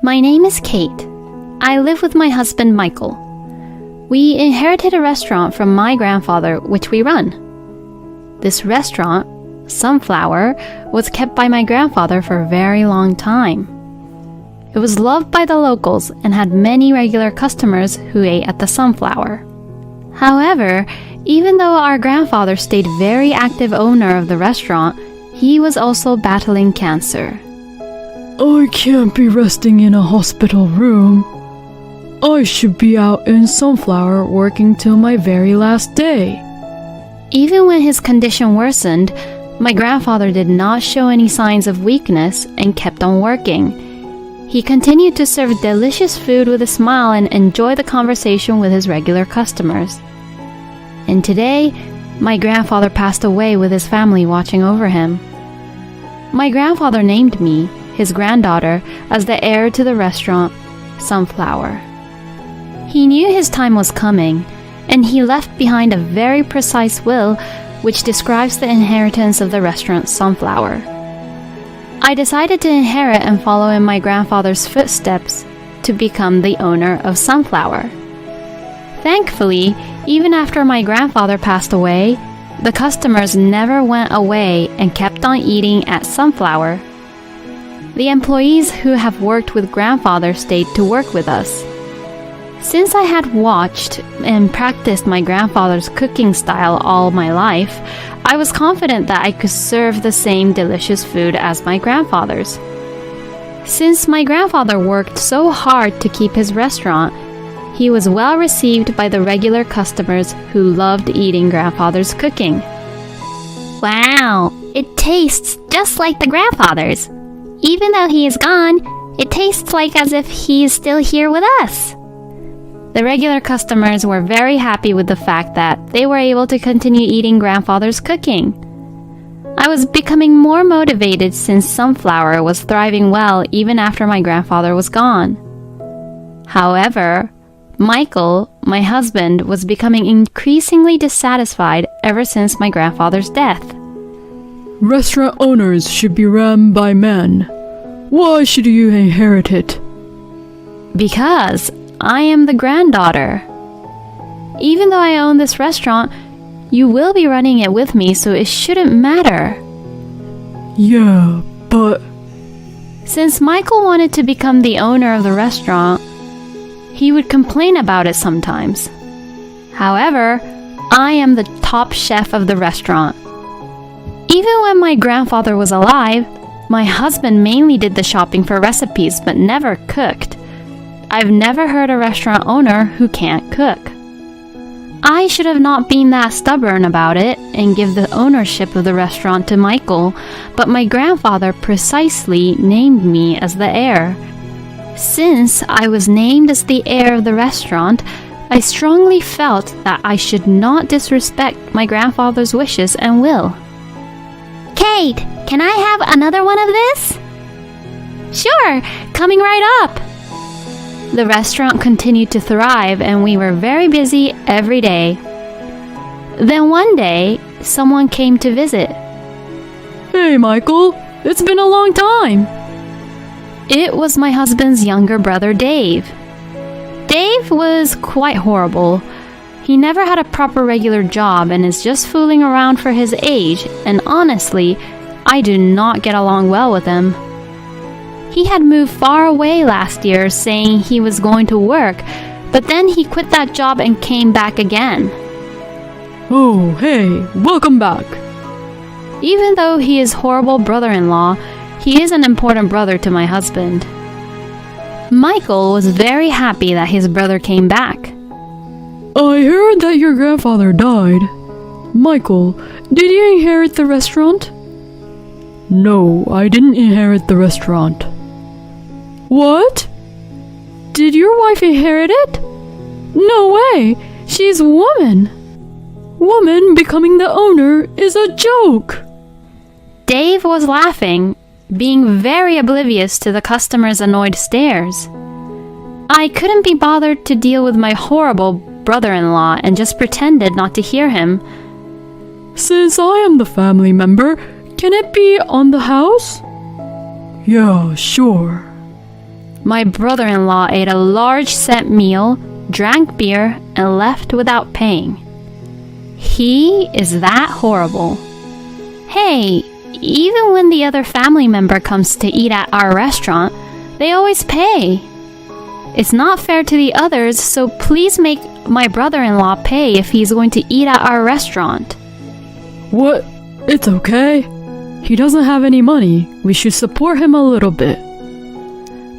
My name is Kate. I live with my husband, Michael. We inherited a restaurant from my grandfather, which we run. This restaurant, Sunflower, was kept by my grandfather for a very long time. It was loved by the locals and had many regular customers who ate at the Sunflower. However, even though our grandfather stayed very active owner of the restaurant, he was also battling cancer. I can't be resting in a hospital room. I should be out in Sunflower working till my very last day. Even when his condition worsened, my grandfather did not show any signs of weakness and kept on working. He continued to serve delicious food with a smile and enjoy the conversation with his regular customers. And today, my grandfather passed away with his family watching over him. My grandfather named me, his granddaughter, as the heir to the restaurant, Sunflower. He knew his time was coming, and he left behind a very precise will which describes the inheritance of the restaurant Sunflower. I decided to inherit and follow in my grandfather's footsteps to become the owner of Sunflower. Thankfully, even after my grandfather passed away, the customers never went away and kept on eating at Sunflower. The employees who have worked with grandfather stayed to work with us. Since I had watched and practiced my grandfather's cooking style all my life, I was confident that I could serve the same delicious food as my grandfather's. Since my grandfather worked so hard to keep his restaurant, he was well received by the regular customers who loved eating grandfather's cooking. Wow, it tastes just like the grandfather's. Even though he is gone, it tastes like as if he is still here with us. The regular customers were very happy with the fact that they were able to continue eating grandfather's cooking. I was becoming more motivated since Sunflower was thriving well even after my grandfather was gone. However, Michael, my husband, was becoming increasingly dissatisfied ever since my grandfather's death. Restaurant owners should be run by men. Why should you inherit it? Because I am the granddaughter. Even though I own this restaurant, you will be running it with me, so it shouldn't matter. Yeah, but... Since Michael wanted to become the owner of the restaurant, he would complain about it sometimes. However, I am the top chef of the restaurant. Even when my grandfather was alive, my husband mainly did the shopping for recipes but never cooked. I've never heard a restaurant owner who can't cook. I should have not been that stubborn about it and give the ownership of the restaurant to Michael, but my grandfather precisely named me as the heir. Since I was named as the heir of the restaurant, I strongly felt that I should not disrespect my grandfather's wishes and will. Kate, can I have another one of this? Sure, coming right up. The restaurant continued to thrive and we were very busy every day. Then one day, someone came to visit. Hey, Michael, it's been a long time. It was my husband's younger brother, Dave. Dave was quite horrible. He never had a proper regular job and is just fooling around for his age, and honestly, I do not get along well with him. He had moved far away last year saying he was going to work, but then he quit that job and came back again. Oh, hey, welcome back. Even though he is horrible brother-in-law, he is an important brother to my husband. Michael was very happy that his brother came back. I heard that your grandfather died. Michael, did you inherit the restaurant? No, I didn't inherit the restaurant. What? Did your wife inherit it? No way! She's a woman! Woman becoming the owner is a joke! Dave was laughing, being very oblivious to the customers' annoyed stares. I couldn't be bothered to deal with my horrible brother-in-law and just pretended not to hear him. Since I am the family member, can it be on the house? Yeah, sure. My brother-in-law ate a large set meal, drank beer, and left without paying. He is that horrible. Hey, even when the other family member comes to eat at our restaurant, they always pay. It's not fair to the others, so please make my brother-in-law pay if he's going to eat at our restaurant. What? It's okay. He doesn't have any money. We should support him a little bit.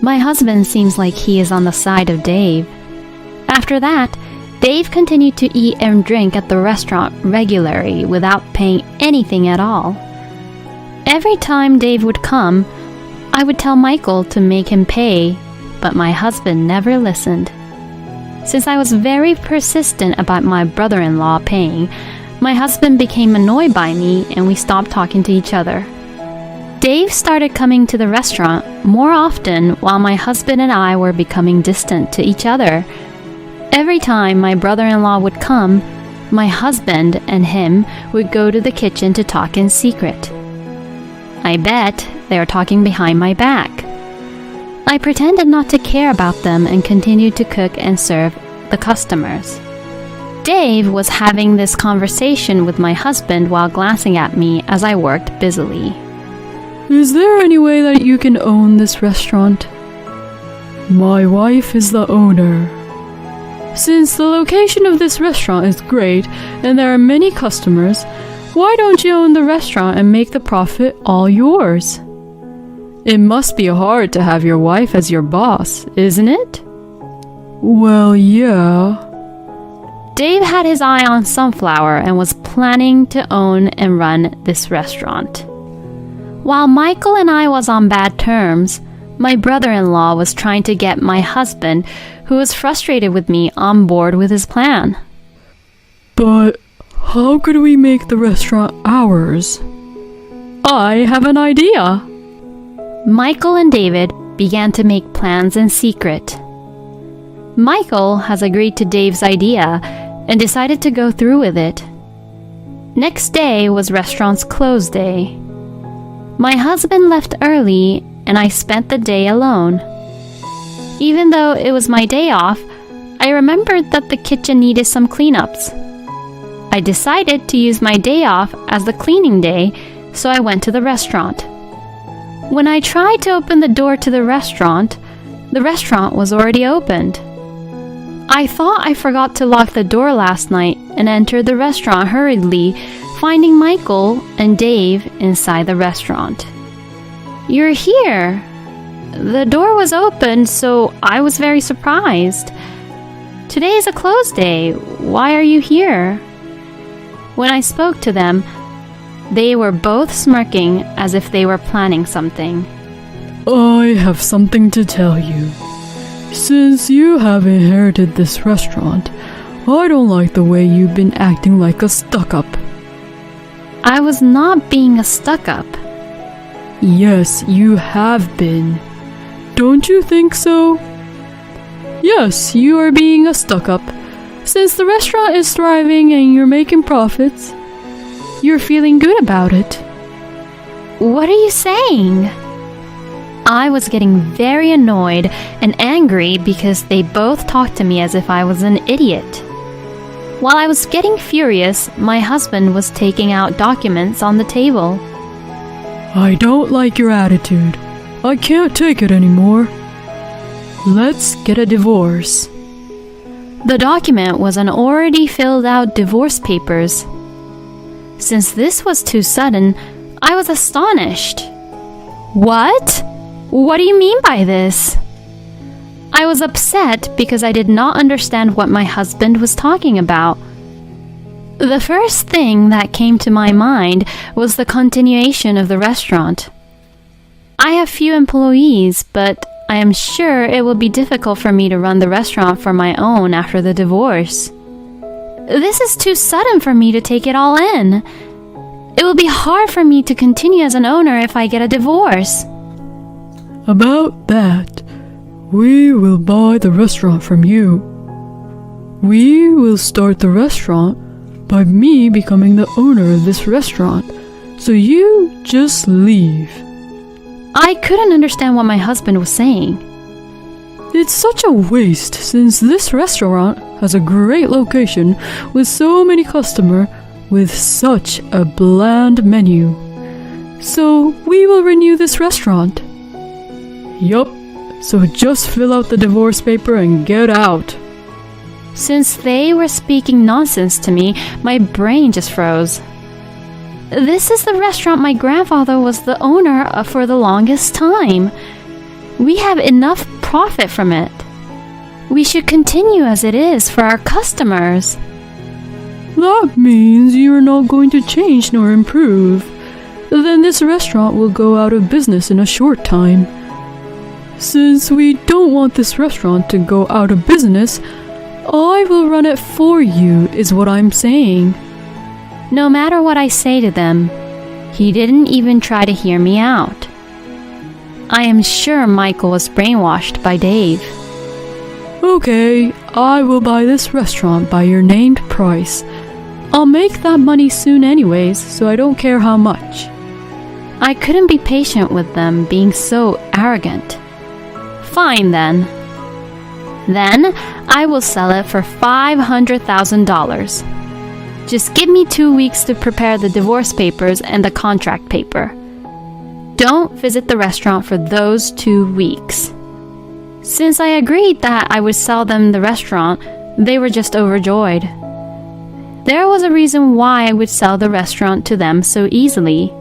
My husband seems like he is on the side of Dave. After that, Dave continued to eat and drink at the restaurant regularly without paying anything at all. Every time Dave would come, I would tell Michael to make him pay, but my husband never listened. Since I was very persistent about my brother-in-law paying, my husband became annoyed by me and we stopped talking to each other. Dave started coming to the restaurant more often while my husband and I were becoming distant to each other. Every time my brother-in-law would come, my husband and him would go to the kitchen to talk in secret. I bet they were talking behind my back. I pretended not to care about them and continued to cook and serve the customers. Dave was having this conversation with my husband while glancing at me as I worked busily. Is there any way that you can own this restaurant? My wife is the owner. Since the location of this restaurant is great and there are many customers, why don't you own the restaurant and make the profit all yours? It must be hard to have your wife as your boss, isn't it? Well, yeah. Dave had his eye on Sunflower and was planning to own and run this restaurant. While Michael and I was on bad terms, my brother-in-law was trying to get my husband, who was frustrated with me, on board with his plan. But how could we make the restaurant ours? I have an idea. Michael and David began to make plans in secret. Michael has agreed to Dave's idea and decided to go through with it. Next day was restaurant's close day. My husband left early and I spent the day alone. Even though it was my day off, I remembered that the kitchen needed some cleanups. I decided to use my day off as the cleaning day, so I went to the restaurant. When I tried to open the door to the restaurant was already opened. I thought I forgot to lock the door last night and entered the restaurant hurriedly, finding Michael and Dave inside the restaurant. "You're here." The door was open, so I was very surprised. "Today is a close day. Why are you here?" When I spoke to them, they were both smirking as if they were planning something. I have something to tell you. Since you have inherited this restaurant, I don't like the way you've been acting like a stuck-up. I was not being a stuck-up. Yes, you have been. Don't you think so? Yes, you are being a stuck-up. Since the restaurant is thriving and you're making profits, you're feeling good about it. What are you saying? I was getting very annoyed and angry because they both talked to me as if I was an idiot. While I was getting furious, my husband was taking out documents on the table. I don't like your attitude. I can't take it anymore. Let's get a divorce. The document was an already filled out divorce papers. Since this was too sudden, I was astonished. What? What do you mean by this? I was upset because I did not understand what my husband was talking about. The first thing that came to my mind was the continuation of the restaurant. I have few employees, but I am sure it will be difficult for me to run the restaurant for my own after the divorce. This is too sudden for me to take it all in. It will be hard for me to continue as an owner if I get a divorce. About that, we will buy the restaurant from you. We will start the restaurant by me becoming the owner of this restaurant, so you just leave. I couldn't understand what my husband was saying. It's such a waste since this restaurant has a great location with so many customers with such a bland menu. So we will renew this restaurant. Yup, so just fill out the divorce paper and get out. Since they were speaking nonsense to me, my brain just froze. This is the restaurant my grandfather was the owner of for the longest time. We have enough profit from it. We should continue as it is for our customers. That means you are not going to change nor improve. Then this restaurant will go out of business in a short time. Since we don't want this restaurant to go out of business, I will run it for you, is what I'm saying. No matter what I say to them, he didn't even try to hear me out. I am sure Michael was brainwashed by Dave. Okay, I will buy this restaurant by your named price. I'll make that money soon anyways, so I don't care how much. I couldn't be patient with them being so arrogant. Fine then. Then I will sell it for $500,000. Just give me 2 weeks to prepare the divorce papers and the contract paper. Don't visit the restaurant for those 2 weeks. Since I agreed that I would sell them the restaurant, they were just overjoyed. There was a reason why I would sell the restaurant to them so easily.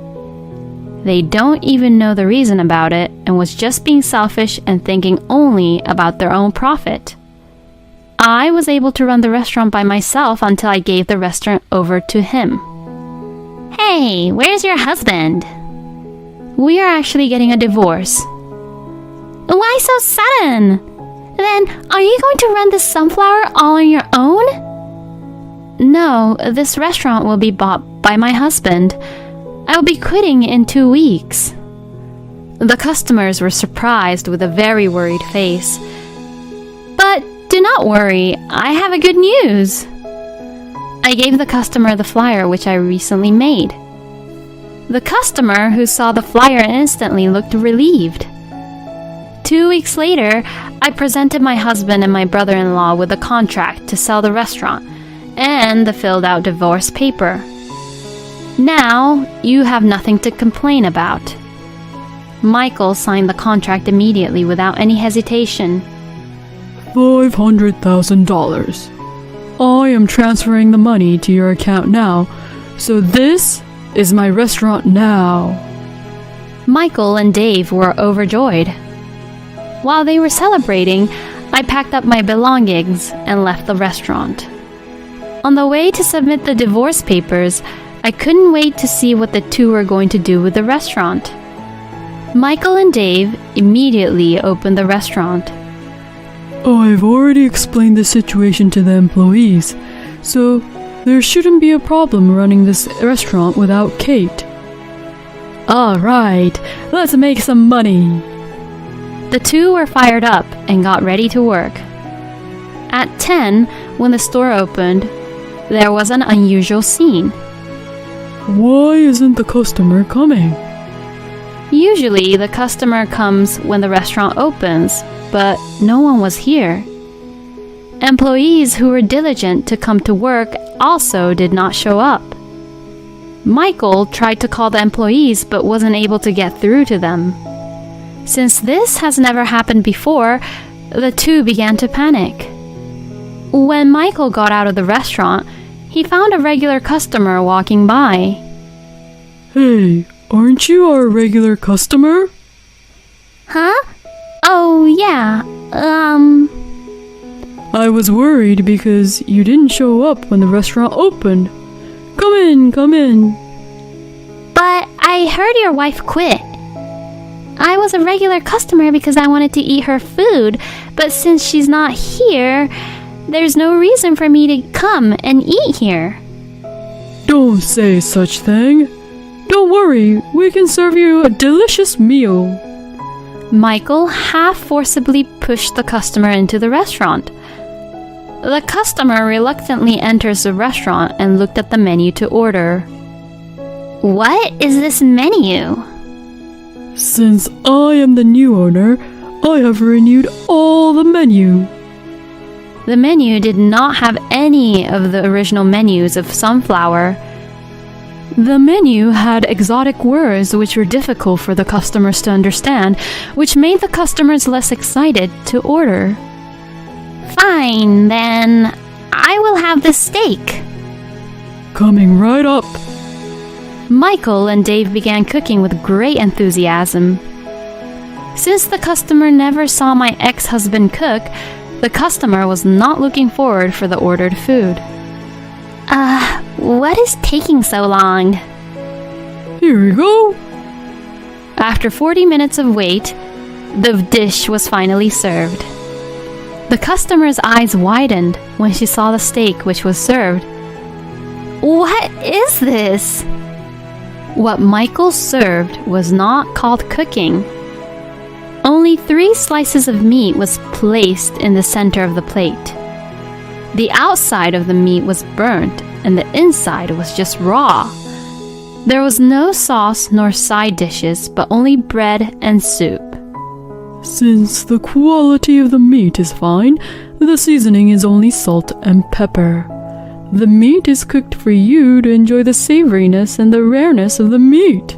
They don't even know the reason about it and was just being selfish and thinking only about their own profit. I was able to run the restaurant by myself until I gave the restaurant over to him. Hey, where's your husband? We are actually getting a divorce. Why so sudden? Then, are you going to run this sunflower all on your own? No, this restaurant will be bought by my husband. I'll be quitting in 2 weeks. The customers were surprised with a very worried face. But do not worry, I have a good news. I gave the customer the flyer which I recently made. The customer who saw the flyer instantly looked relieved. 2 weeks later, I presented my husband and my brother-in-law with a contract to sell the restaurant and the filled out divorce paper. Now, you have nothing to complain about. Michael signed the contract immediately without any hesitation. $500,000. I am transferring the money to your account now, so this is my restaurant now. Michael and Dave were overjoyed. While they were celebrating, I packed up my belongings and left the restaurant. On the way to submit the divorce papers, I couldn't wait to see what the two were going to do with the restaurant. Michael and Dave immediately opened the restaurant. I've already explained the situation to the employees, so there shouldn't be a problem running this restaurant without Kate. Alright, let's make some money. The two were fired up and got ready to work. At 10, when the store opened, there was an unusual scene. Why isn't the customer coming? Usually, the customer comes when the restaurant opens, but no one was here. Employees who were diligent to come to work also did not show up. Michael tried to call the employees but wasn't able to get through to them. Since this has never happened before, the two began to panic. When Michael got out of the restaurant, he found a regular customer walking by. Hey, aren't you our regular customer? Huh? Oh, yeah, I was worried because you didn't show up when the restaurant opened. Come in, come in. But I heard your wife quit. I was a regular customer because I wanted to eat her food, but since she's not here, there's no reason for me to come and eat here. Don't say such thing. Don't worry, we can serve you a delicious meal. Michael half forcibly pushed the customer into the restaurant. The customer reluctantly enters the restaurant and looked at the menu to order. What is this menu? Since I am the new owner, I have renewed all the menu. The menu did not have any of the original menus of Sunflower. The menu had exotic words which were difficult for the customers to understand, which made the customers less excited to order. Fine, then. I will have the steak. Coming right up. Michael and Dave began cooking with great enthusiasm. Since the customer never saw my ex-husband cook, the customer was not looking forward for the ordered food. What is taking so long? Here you go. After 40 minutes of wait, the dish was finally served. The customer's eyes widened when she saw the steak which was served. What is this? What Michael served was not called cooking. Only 3 slices of meat was placed in the center of the plate. The outside of the meat was burnt and the inside was just raw. There was no sauce nor side dishes, but only bread and soup. Since the quality of the meat is fine, the seasoning is only salt and pepper. The meat is cooked for you to enjoy the savoriness and the rareness of the meat.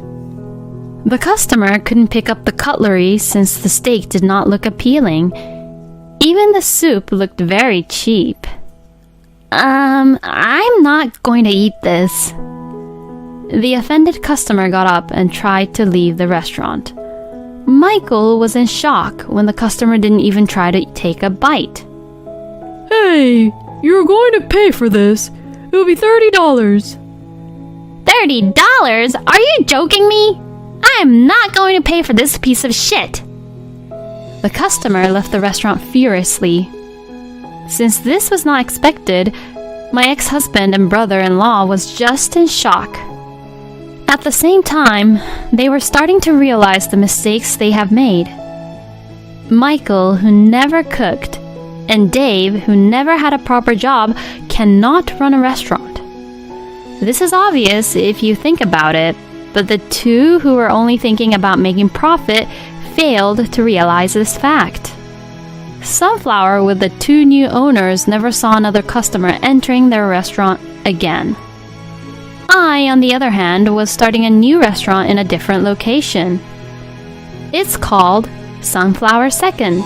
The customer couldn't pick up the cutlery since the steak did not look appealing. Even the soup looked very cheap. I'm not going to eat this. The offended customer got up and tried to leave the restaurant. Michael was in shock when the customer didn't even try to take a bite. Hey, you're going to pay for this. It'll be $30. $30? Are you joking me? I am not going to pay for this piece of shit. The customer left the restaurant furiously. Since this was not expected, my ex-husband and brother-in-law was just in shock. At the same time, they were starting to realize the mistakes they have made. Michael, who never cooked, and Dave, who never had a proper job, cannot run a restaurant. This is obvious if you think about it, but the two who were only thinking about making profit failed to realize this fact. Sunflower, with the 2 new owners, never saw another customer entering their restaurant again. I, on the other hand, was starting a new restaurant in a different location. It's called Sunflower Second.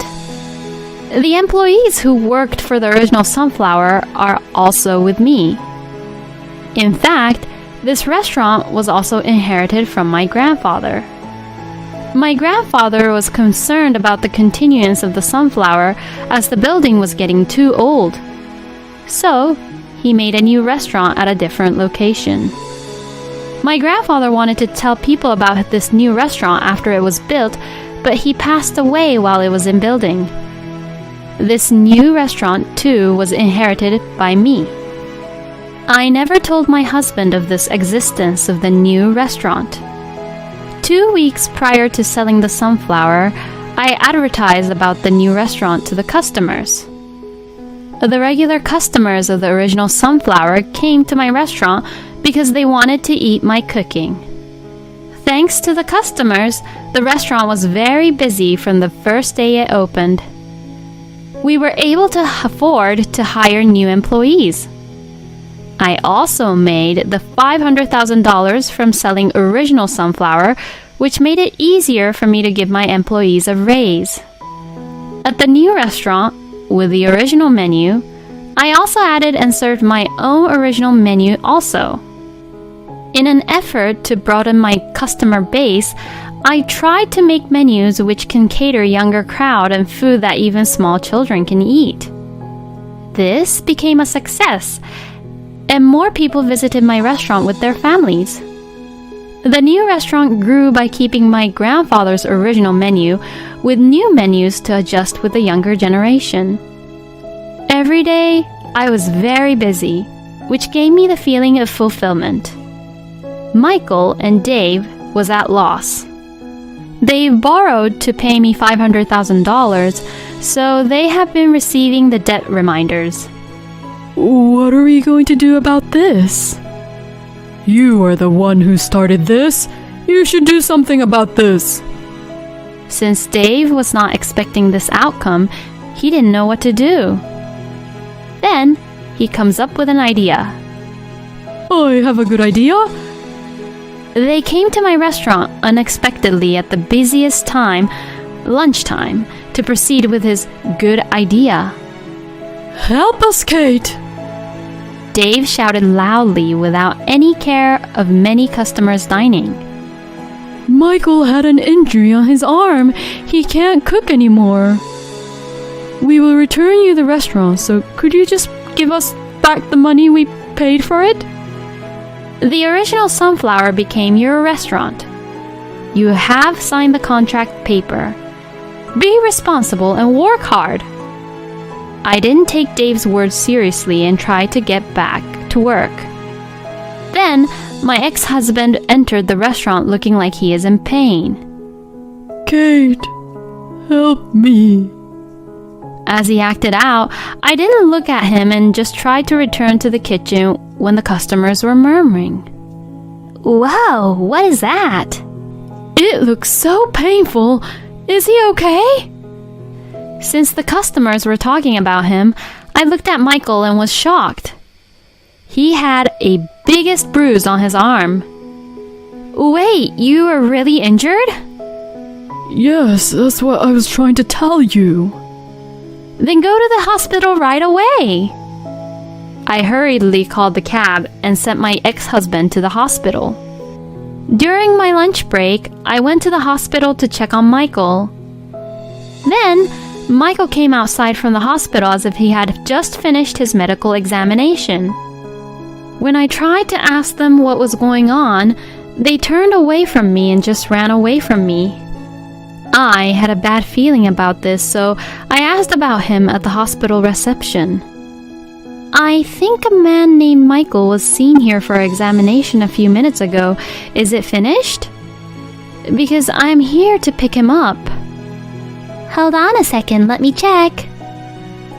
The employees who worked for the original Sunflower are also with me. In fact, this restaurant was also inherited from my grandfather. My grandfather was concerned about the continuance of the Sunflower as the building was getting too old. So, he made a new restaurant at a different location. My grandfather wanted to tell people about this new restaurant after it was built, but he passed away while it was in building. This new restaurant, too, was inherited by me. I never told my husband of this existence of the new restaurant. 2 weeks prior to selling the Sunflower, I advertised about the new restaurant to the customers. The regular customers of the original Sunflower came to my restaurant because they wanted to eat my cooking. Thanks to the customers, the restaurant was very busy from the first day it opened. We were able to afford to hire new employees. I also made the $500,000 from selling original Sunflower, which made it easier for me to give my employees a raise. At the new restaurant, with the original menu, I also added and served my own original menu also. In an effort to broaden my customer base, I tried to make menus which can cater younger crowd and food that even small children can eat. This became a success, and more people visited my restaurant with their families. The new restaurant grew by keeping my grandfather's original menu with new menus to adjust with the younger generation. Every day, I was very busy, which gave me the feeling of fulfillment. Michael and Dave was at loss. They borrowed to pay me $500,000, so they have been receiving the debt reminders. What are we going to do about this? You are the one who started this. You should do something about this. Since Dave was not expecting this outcome, he didn't know what to do. Then, he comes up with an idea. I have a good idea. They came to my restaurant unexpectedly at the busiest time, lunchtime, to proceed with his good idea. Help us, Kate. Dave shouted loudly without any care of many customers dining. Michael had an injury on his arm. He can't cook anymore. We will return you the restaurant, so could you just give us back the money we paid for it? The original Sunflower became your restaurant. You have signed the contract paper. Be responsible and work hard. I didn't take Dave's words seriously and tried to get back to work. Then, my ex-husband entered the restaurant looking like he is in pain. Kate, help me. As he acted out, I didn't look at him and just tried to return to the kitchen when the customers were murmuring. Whoa, what is that? It looks so painful. Is he okay? Since the customers were talking about him, I looked at Michael and was shocked. He had a biggest bruise on his arm. Wait, you were really injured? Yes, that's what I was trying to tell you. Then go to the hospital right away. I hurriedly called the cab and sent my ex-husband to the hospital. During my lunch break, I went to the hospital to check on Michael. Then, Michael came outside from the hospital as if he had just finished his medical examination. When I tried to ask them what was going on, they turned away from me and just ran away from me. I had a bad feeling about this, so I asked about him at the hospital reception. I think a man named Michael was seen here for examination a few minutes ago. Is it finished? Because I'm here to pick him up. Hold on a second, let me check.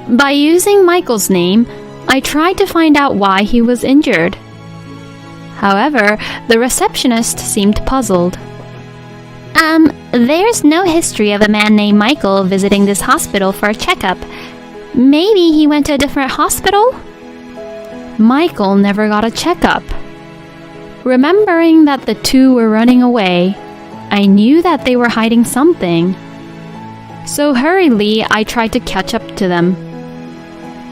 By using Michael's name, I tried to find out why he was injured. However, the receptionist seemed puzzled. There's no history of a man named Michael visiting this hospital for a checkup. Maybe he went to a different hospital? Michael never got a checkup. Remembering that the two were running away, I knew that they were hiding something. So hurriedly, I tried to catch up to them.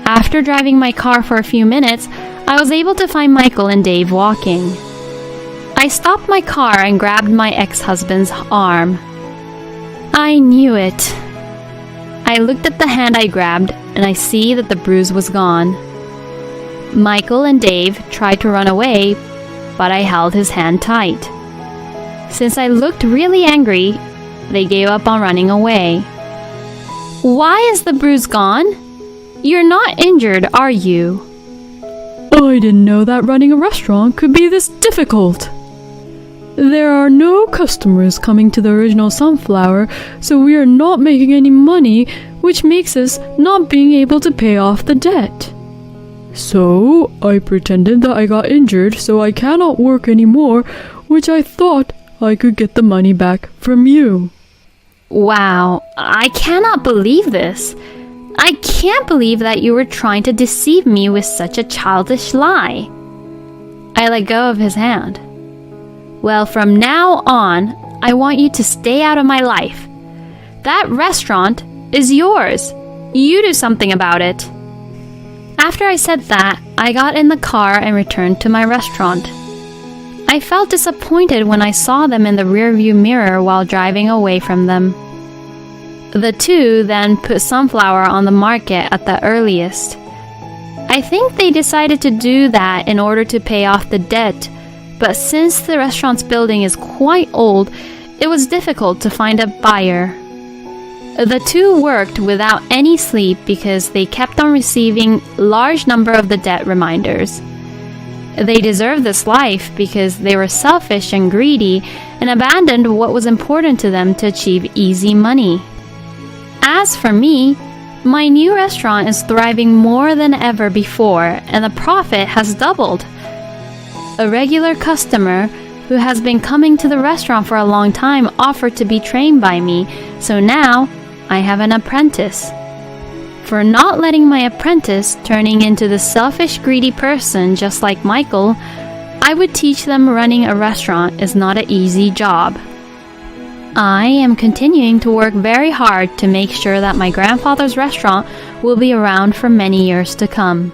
After driving my car for a few minutes, I was able to find Michael and Dave walking. I stopped my car and grabbed my ex-husband's arm. I knew it. I looked at the hand I grabbed and I see that the bruise was gone. Michael and Dave tried to run away, but I held his hand tight. Since I looked really angry, they gave up on running away. Why is the bruise gone? You're not injured, are you? I didn't know that running a restaurant could be this difficult. There are no customers coming to the original Sunflower, so we are not making any money, which makes us not being able to pay off the debt. So, I pretended that I got injured so I cannot work anymore, which I thought I could get the money back from you. Wow, I cannot believe this. I can't believe that you were trying to deceive me with such a childish lie. I let go of his hand. Well, from now on, I want you to stay out of my life. That restaurant is yours. You do something about it. After I said that, I got in the car and returned to my restaurant. I felt disappointed when I saw them in the rearview mirror while driving away from them. The two then put Sunflower on the market at the earliest. I think they decided to do that in order to pay off the debt, but since the restaurant's building is quite old, it was difficult to find a buyer. The two worked without any sleep because they kept on receiving large number of the debt reminders. They deserved this life because they were selfish and greedy and abandoned what was important to them to achieve easy money. As for me, my new restaurant is thriving more than ever before and the profit has doubled. A regular customer who has been coming to the restaurant for a long time, offered to be trained by me, so now I have an apprentice. For not letting my apprentice turning into the selfish, greedy person just like Michael, I would teach them running a restaurant is not an easy job. I am continuing to work very hard to make sure that my grandfather's restaurant will be around for many years to come.